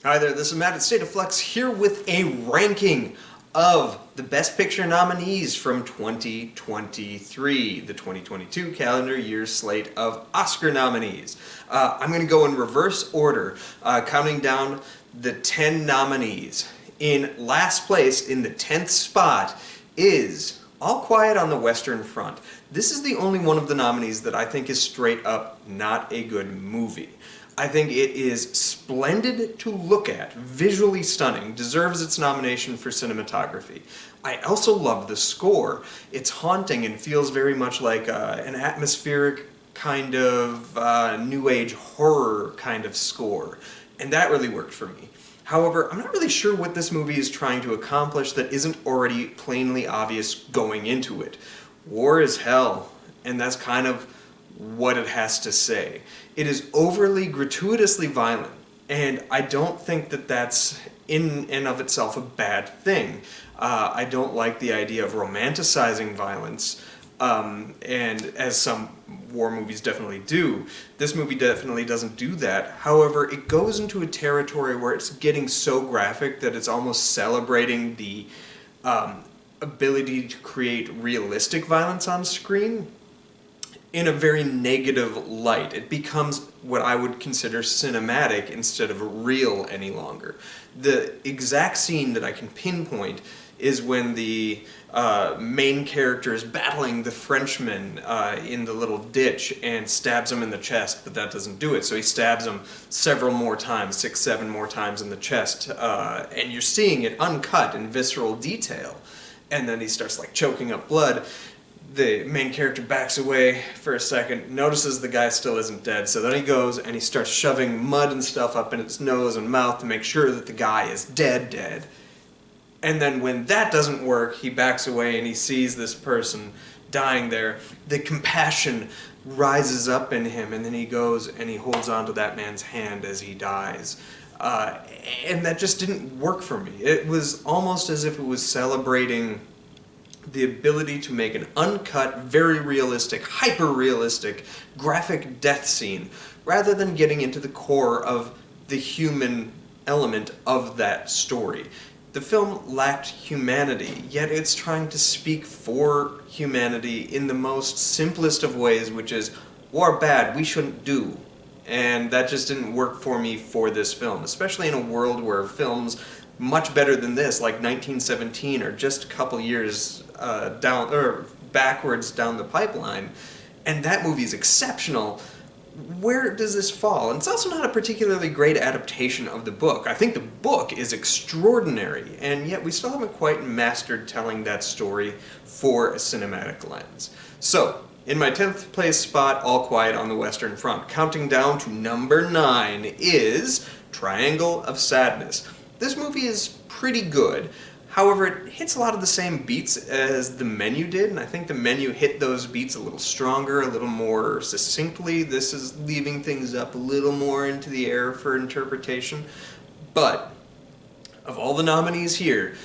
Hi there, this is Matt at State of Flux here with a ranking of the Best Picture nominees from 2023, the 2022 calendar year slate of Oscar nominees. I'm going to go in reverse order, counting down the 10 nominees. In last place, in the 10th spot, is All Quiet on the Western Front. This is the only one of the nominees that I think is straight up not a good movie. I think it is splendid to look at, visually stunning, deserves its nomination for cinematography. I also love the score. It's haunting and feels very much like an atmospheric kind of new age horror kind of score, and that really worked for me. However, I'm not really sure what this movie is trying to accomplish that isn't already plainly obvious going into it. War is hell, and that's kind of what it has to say. It is overly gratuitously violent, and I don't think that that's in and of itself a bad thing. I don't like the idea of romanticizing violence, and as some war movies definitely do. This movie definitely doesn't do that. However, it goes into a territory where it's getting so graphic that it's almost celebrating the ability to create realistic violence on screen in a very negative light. It becomes what I would consider cinematic instead of real any longer. The exact scene that I can pinpoint is when the main character is battling the Frenchman in the little ditch and stabs him in the chest, but that doesn't do it. So he stabs him several more times, 6, 7 more times in the chest, and you're seeing it uncut in visceral detail. And then he starts like choking up blood. The main character backs away for a second, notices the guy still isn't dead, so then he goes and he starts shoving mud and stuff up in its nose and mouth to make sure that the guy is dead. And then when that doesn't work, he backs away and he sees this person dying there. The compassion rises up in him, and then he goes and he holds onto that man's hand as he dies. And that just didn't work for me. It was almost as if it was celebrating the ability to make an uncut, very realistic, hyper-realistic, graphic death scene, rather than getting into the core of the human element of that story. The film lacked humanity, yet it's trying to speak for humanity in the most simplest of ways, which is, war bad, we shouldn't do. And that just didn't work for me for this film, especially in a world where films much better than this, like 1917, are just a couple years down or backwards down the pipeline, and that movie is exceptional. Where does this fall? And it's also not a particularly great adaptation of the book. I think the book is extraordinary, and yet we still haven't quite mastered telling that story for a cinematic lens. So, in my 10th place spot, All Quiet on the Western Front. Counting down to number 9 is Triangle of Sadness. This movie is pretty good. However, it hits a lot of the same beats as The Menu did, and I think The Menu hit those beats a little stronger, a little more succinctly. This is leaving things up a little more into the air for interpretation. But, of all the nominees here,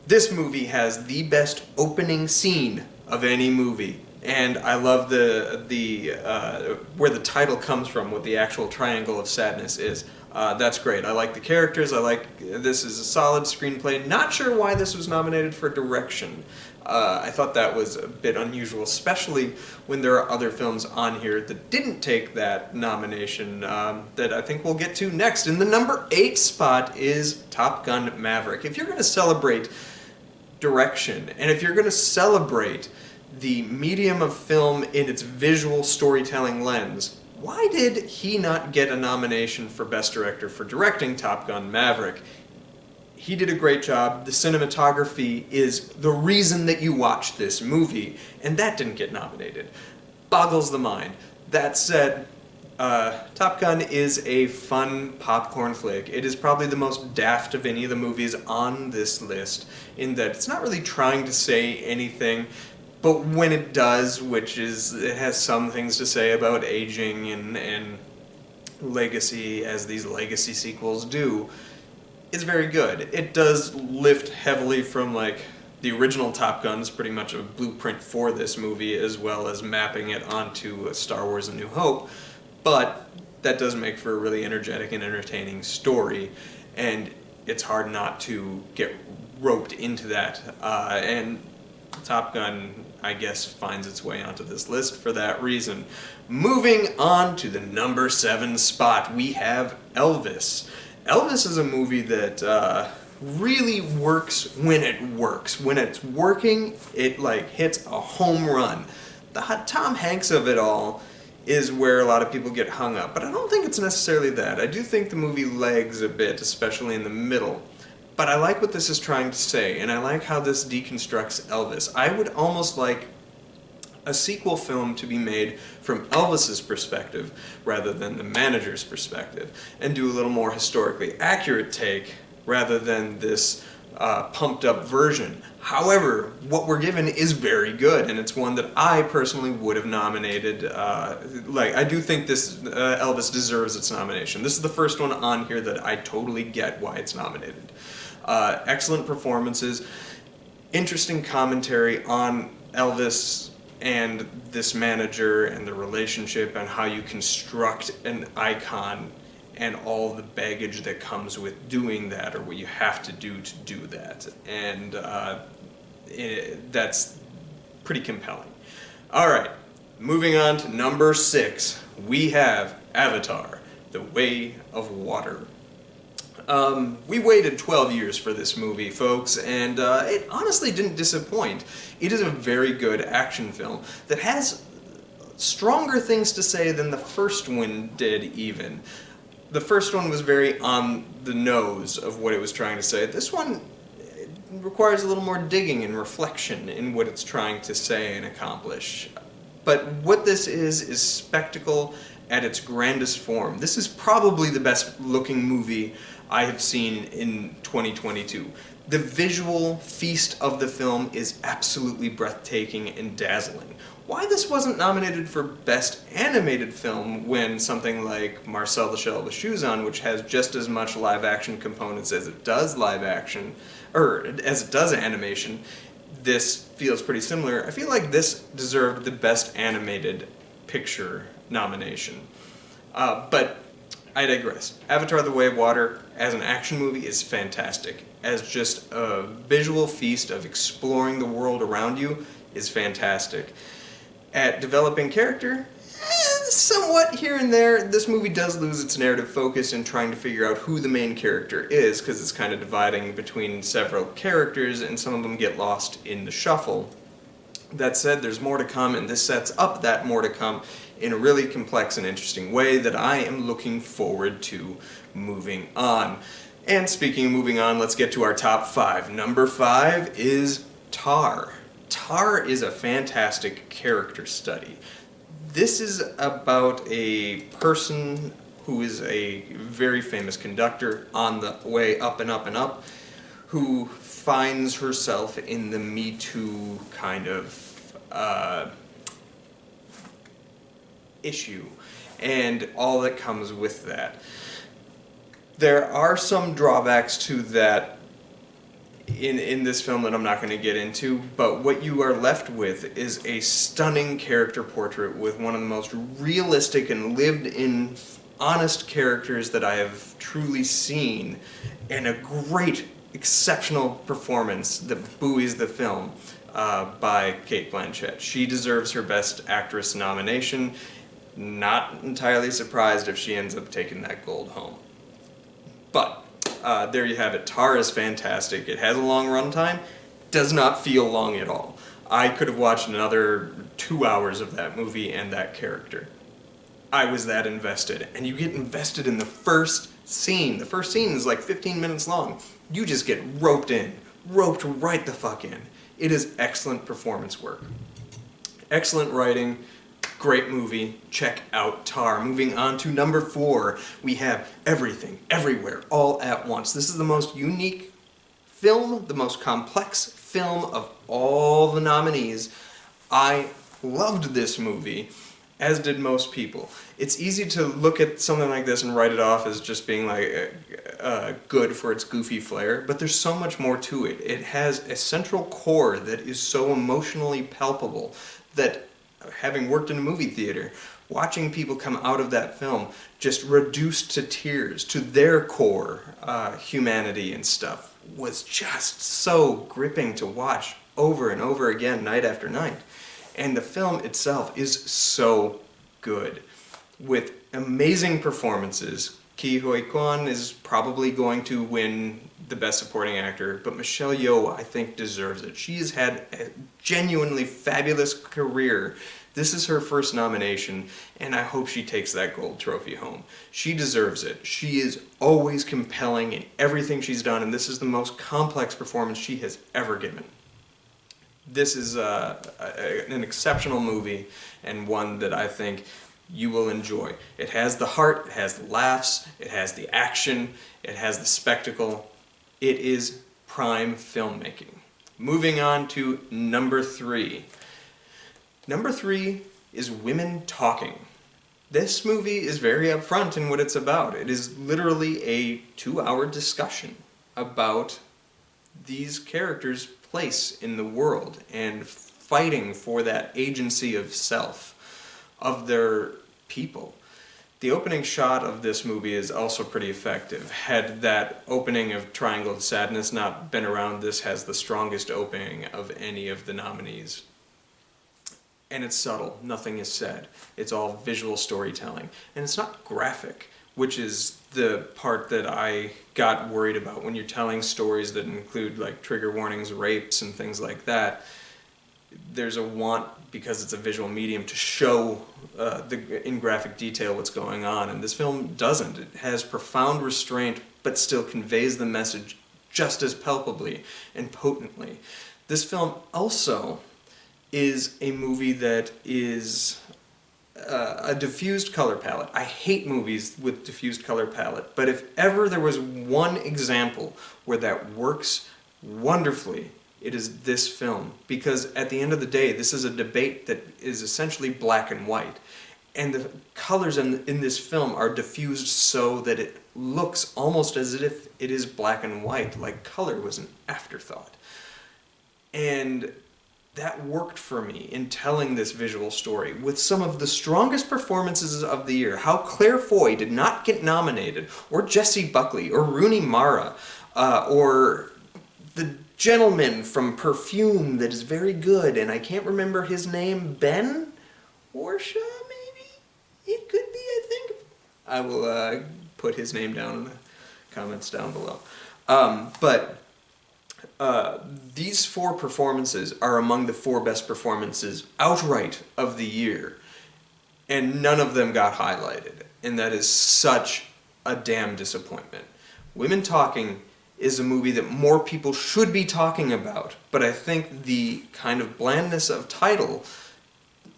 this movie has the best opening scene of any movie. And I love where the title comes from, what the actual Triangle of Sadness is. That's great. I like the characters. This is a solid screenplay. Not sure why this was nominated for direction. I thought that was a bit unusual, especially when there are other films on here that didn't take that nomination that I think we'll get to next. In the number 8 spot is Top Gun Maverick. If you're going to celebrate direction, and if you're going to celebrate the medium of film in its visual storytelling lens, why did he not get a nomination for Best Director for directing Top Gun Maverick? He did a great job. The cinematography is the reason that you watch this movie, and that didn't get nominated. Boggles the mind. That said, Top Gun is a fun popcorn flick. It is probably the most daft of any of the movies on this list, in that it's not really trying to say anything. But when it does, it has some things to say about aging and legacy, as these legacy sequels do, it's very good. It does lift heavily from, like, the original Top Gun is pretty much a blueprint for this movie, as well as mapping it onto Star Wars: A New Hope, but that does make for a really energetic and entertaining story. and it's hard not to get roped into that. And Top Gun, I guess, finds its way onto this list for that reason. Moving on to the number 7 spot, we have Elvis. Elvis is a movie that really works when it works. When it's working, it like hits a home run. The Tom Hanks of it all is where a lot of people get hung up, but I don't think it's necessarily that. I do think the movie lags a bit, especially in the middle. But I like what this is trying to say, and I like how this deconstructs Elvis. I would almost like a sequel film to be made from Elvis's perspective rather than the manager's perspective, and do a little more historically accurate take rather than this pumped up version. However, what we're given is very good, and it's one that I personally would have nominated. I do think this Elvis deserves its nomination. This is the first one on here that I totally get why it's nominated. Excellent performances, interesting commentary on Elvis and this manager and the relationship and how you construct an icon and all the baggage that comes with doing that, or what you have to do that. And that's pretty compelling. All right, moving on to number 6, we have Avatar, The Way of Water. We waited 12 years for this movie, folks, and it honestly didn't disappoint. It is a very good action film that has stronger things to say than the first one did, even. The first one was very on the nose of what it was trying to say. This one requires a little more digging and reflection in what it's trying to say and accomplish. But what this is spectacle at its grandest form. This is probably the best looking movie I have seen in 2022. The visual feast of the film is absolutely breathtaking and dazzling. Why this wasn't nominated for Best Animated Film when something like Marcel the Shell with Shoes On, which has just as much live action components as it does live action, or as it does animation, this feels pretty similar. I feel like this deserved the Best Animated Picture nomination. But I digress. Avatar: The Way of Water as an action movie is fantastic. As just a visual feast of exploring the world around you is fantastic. At developing character, somewhat here and there, this movie does lose its narrative focus in trying to figure out who the main character is, because it's kind of dividing between several characters and some of them get lost in the shuffle. That said, there's more to come, and this sets up that more to come in a really complex and interesting way that I am looking forward to moving on. And speaking of moving on, let's get to our top 5. Number 5 is Tar. Tar is a fantastic character study. This is about a person who is a very famous conductor on the way up and up and up, who finds herself in the Me Too kind of issue and all that comes with that. There are some drawbacks to that in this film that I'm not going to get into, but what you are left with is a stunning character portrait with one of the most realistic and lived-in, honest characters that I have truly seen, and a great, exceptional performance that buoys the film by Cate Blanchett. She deserves her Best Actress nomination. Not entirely surprised if she ends up taking that gold home. But there you have it. Tar is fantastic. It has a long runtime. Does not feel long at all. I could have watched another 2 hours of that movie and that character. I was that invested. And you get invested in the first scene. The first scene is like 15 minutes long. You just get roped in. Roped right the fuck in. It is excellent performance work. Excellent writing. Great movie. Check out Tar. Moving on to number 4, we have Everything, Everywhere, All at Once. This is the most unique film, the most complex film of all the nominees. I loved this movie, as did most people. It's easy to look at something like this and write it off as just being like good for its goofy flair, but there's so much more to it. It has a central core that is so emotionally palpable that having worked in a movie theater, watching people come out of that film just reduced to tears, to their core humanity and stuff, was just so gripping to watch over and over again, night after night. And the film itself is so good, with amazing performances. Ki Hoi Kwan is probably going to win the Best Supporting Actor, but Michelle Yeoh, I think, deserves it. She has had a genuinely fabulous career. This is her first nomination, and I hope she takes that gold trophy home. She deserves it. She is always compelling in everything she's done, and this is the most complex performance she has ever given. This is an exceptional movie, and one that I think you will enjoy. It has the heart, it has the laughs, it has the action, it has the spectacle. It is prime filmmaking. Moving on to number 3. Number 3 is Women Talking. This movie is very upfront in what it's about. It is literally a 2-hour discussion about these characters' place in the world and fighting for that agency of self, of their people. The opening shot of this movie is also pretty effective. Had that opening of Triangle of Sadness not been around, this has the strongest opening of any of the nominees. And it's subtle, nothing is said. It's all visual storytelling. And it's not graphic, which is the part that I got worried about when you're telling stories that include like trigger warnings, rapes, and things like that. There's a want, because it's a visual medium, to show in graphic detail what's going on, and this film doesn't. It has profound restraint, but still conveys the message just as palpably and potently. This film also is a movie that is a diffused color palette. I hate movies with diffused color palette, but if ever there was one example where that works wonderfully, it is this film. Because at the end of the day, this is a debate that is essentially black and white. And the colors in this film are diffused so that it looks almost as if it is black and white, like color was an afterthought. And that worked for me in telling this visual story with some of the strongest performances of the year. How Claire Foy did not get nominated, or Jessie Buckley, or Rooney Mara, or the gentleman from Perfume that is very good, and I can't remember his name, Ben Warshaw, maybe? It could be, I think. I will put his name down in the comments down below. These 4 performances are among the 4 best performances outright of the year, and none of them got highlighted, and that is such a damn disappointment. Women Talking is a movie that more people should be talking about, but I think the kind of blandness of title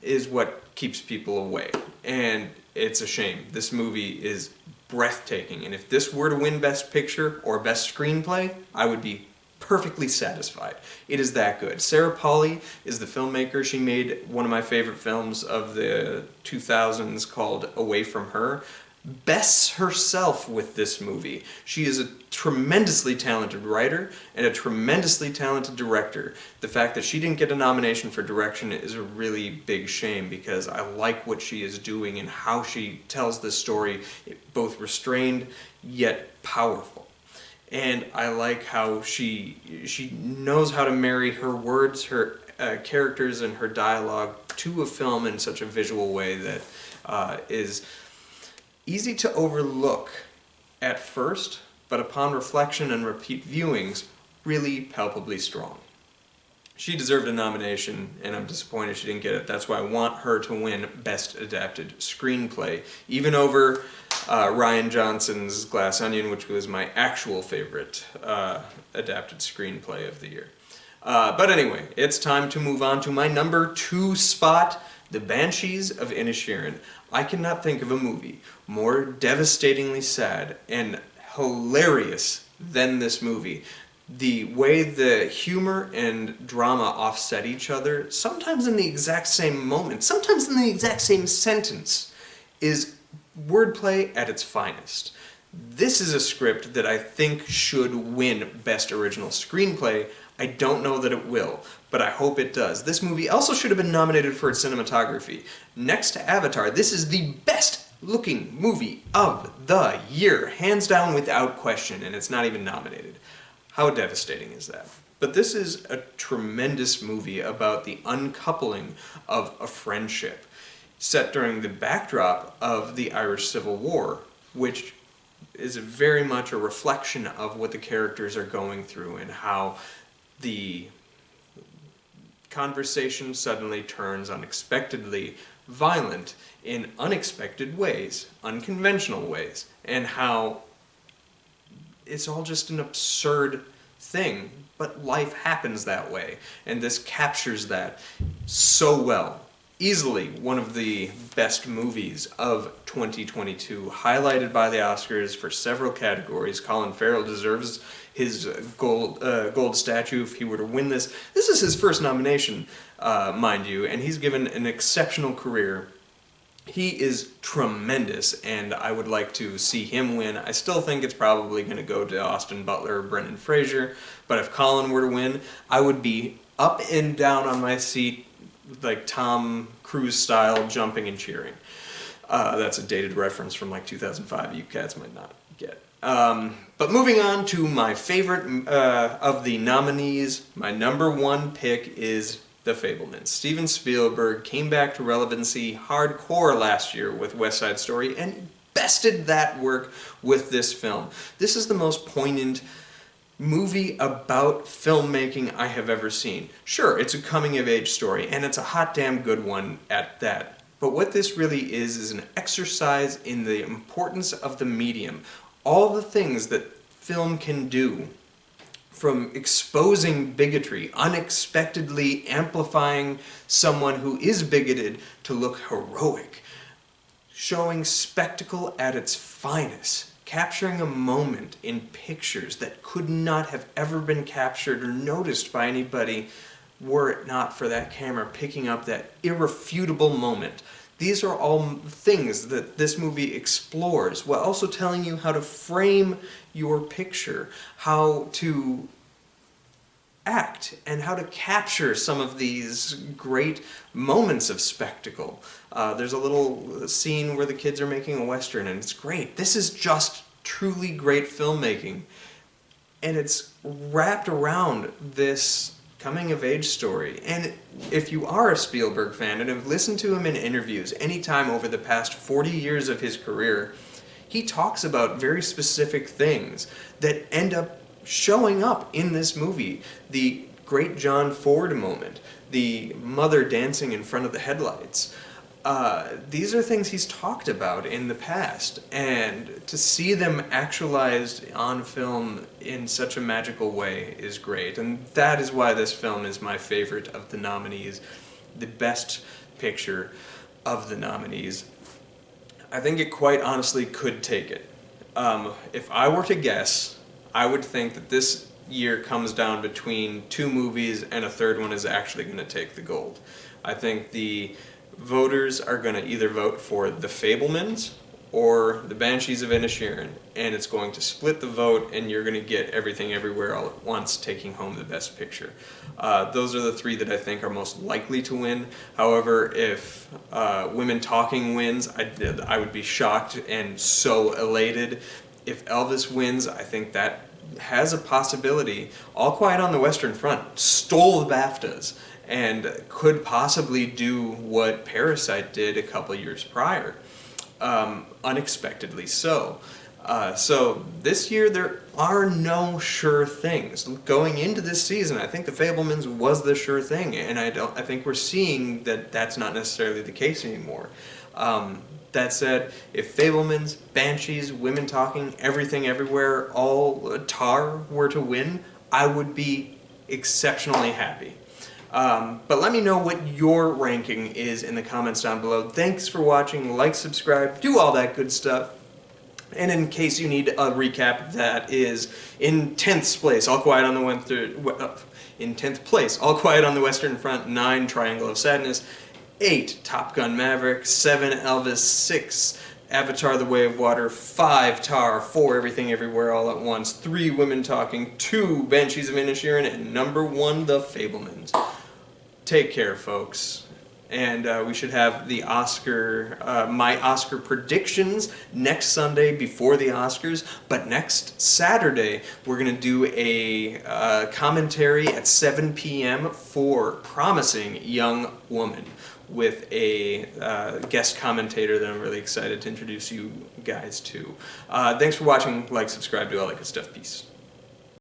is what keeps people away, and it's a shame. This movie is breathtaking, and if this were to win Best Picture or Best Screenplay, I would be perfectly satisfied. It is that good. Sarah Polley is the filmmaker. She made one of my favorite films of the 2000s called Away From Her. Bests herself with this movie. She is a tremendously talented writer and a tremendously talented director. The fact that she didn't get a nomination for direction is a really big shame, because I like what she is doing and how she tells this story, both restrained yet powerful. And I like how she knows how to marry her words, her characters, and her dialogue to a film in such a visual way that is easy to overlook at first, but upon reflection and repeat viewings, really palpably strong. She deserved a nomination, and I'm disappointed she didn't get it. That's why I want her to win Best Adapted Screenplay, even over Rian Johnson's Glass Onion, which was my actual favorite adapted screenplay of the year. But anyway, it's time to move on to my number 2 spot, The Banshees of Inisherin. I cannot think of a movie more devastatingly sad and hilarious than this movie. The way the humor and drama offset each other, sometimes in the exact same moment, sometimes in the exact same sentence, is wordplay at its finest. This is a script that I think should win Best Original Screenplay. I don't know that it will, but I hope it does. This movie also should have been nominated for its cinematography. Next to Avatar, this is the best looking movie of the year, hands down without question, and it's not even nominated. How devastating is that? But this is a tremendous movie about the uncoupling of a friendship set during the backdrop of the Irish Civil War, which is very much a reflection of what the characters are going through and how the conversation suddenly turns unexpectedly violent in unexpected ways, unconventional ways, and how it's all just an absurd thing, but life happens that way, and this captures that so well. Easily one of the best movies of 2022, highlighted by the Oscars for several categories. Colin Farrell deserves his gold statue if he were to win this. This is his first nomination, mind you, and he's given an exceptional career. He is tremendous, and I would like to see him win. I still think it's probably going to go to Austin Butler or Brendan Fraser, but if Colin were to win, I would be up and down on my seat, like Tom Cruise style, jumping and cheering. That's a dated reference from like 2005 you cats might not get. But moving on to my favorite of the nominees, my number one pick is The Fabelmans. Steven Spielberg came back to relevancy hardcore last year with West Side Story and bested that work with this film. This is the most poignant movie about filmmaking I have ever seen. Sure, it's a coming-of-age story, and it's a hot damn good one at that. But what this really is an exercise in the importance of the medium. All the things that film can do, from exposing bigotry, unexpectedly amplifying someone who is bigoted to look heroic, showing spectacle at its finest, capturing a moment in pictures that could not have ever been captured or noticed by anybody were it not for that camera picking up that irrefutable moment. These are all things that this movie explores, while also telling you how to frame your picture, how to act, and how to capture some of these great moments of spectacle. There's a little scene where the kids are making a Western, and it's great. This is just truly great filmmaking. And it's wrapped around this coming-of-age story. And if you are a Spielberg fan and have listened to him in interviews anytime over the past 40 years of his career, he talks about very specific things that end up showing up in this movie. The great John Ford moment, the mother dancing in front of the headlights. These are things he's talked about in the past, and to see them actualized on film in such a magical way is great, and that is why this film is my favorite of the nominees, the best picture of the nominees. I think it quite honestly could take it. If I were to guess, I would think that this year comes down between two movies and a third one is actually going to take the gold. I think the voters are going to either vote for The Fabelmans or The Banshees of Inisherin, and it's going to split the vote, and you're going to get Everything Everywhere All at Once taking home the Best Picture. Those are the three that I think are most likely to win. However, if Women Talking wins, I would be shocked and so elated. If Elvis wins, I think that has a possibility. All Quiet on the Western Front stole the BAFTAs and could possibly do what Parasite did a couple years prior, unexpectedly so. So this year there are no sure things. Going into this season, I think The Fabelmans was the sure thing, and I think we're seeing that that's not necessarily the case anymore. That said, if Fabelmans, Banshees, Women Talking, Everything Everywhere, all Tar were to win, I would be exceptionally happy. But let me know what your ranking is in the comments down below. Thanks for watching, like, subscribe, do all that good stuff. And in case you need a recap, that is in 10th place, All Quiet on the Western Front, 9 Triangle of Sadness, 8 Top Gun Maverick, 7 Elvis, 6 Avatar: The Way of Water, 5 Tar, 4 Everything Everywhere All at Once, 3 Women Talking, 2 Banshees of Inisherin, and number 1 The Fablemans. Take care, folks. And we should have the my Oscar predictions next Sunday before the Oscars. But next Saturday, we're going to do a commentary at 7 p.m. for Promising Young Woman with a guest commentator that I'm really excited to introduce you guys to. Thanks for watching. Like, subscribe, do all that good stuff. Peace.